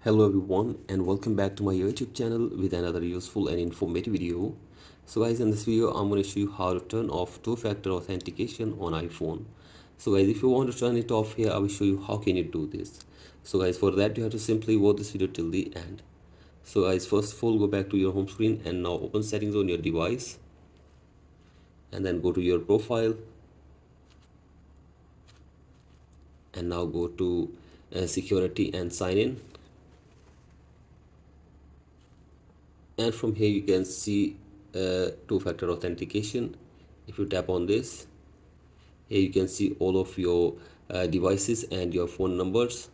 Hello everyone and welcome back to my YouTube channel with another useful and informative video. So guys, in this video I'm going to show you how to turn off two-factor authentication on iPhone. So guys, if you want to turn it off here, I will show you how can you do this. So guys, for that you have to simply watch this video till the end. So guys, first of all go back to your home screen and now open settings on your device and then go to your profile and now go to security and sign in. And from here you can see two-factor authentication. If you tap on this, here you can see all of your devices and your phone numbers.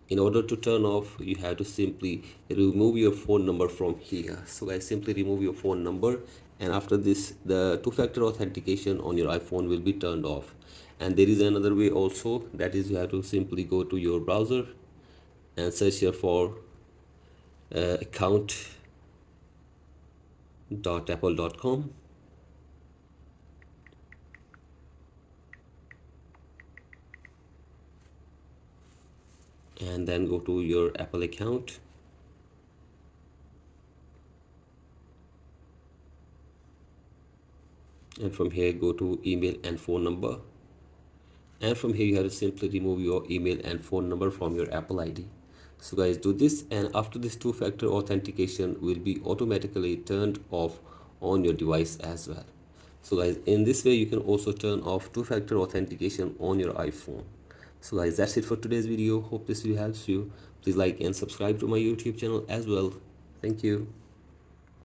In order to turn off, you have to simply remove your phone number from here. So guys, simply remove your phone number, and after this the two-factor authentication on your iPhone will be turned off. And there is another way also, that is you have to simply go to your browser and search here for account.apple.com, and then go to your Apple account and from here go to email and phone number, and from here you have to simply remove your email and phone number from your Apple ID. So guys, do this, and after this two-factor authentication will be automatically turned off on your device as well. So guys, in this way you can also turn off two-factor authentication on your iPhone. So guys, that's it for today's video. Hope this video helps you. Please like and subscribe to my YouTube channel as well. Thank you.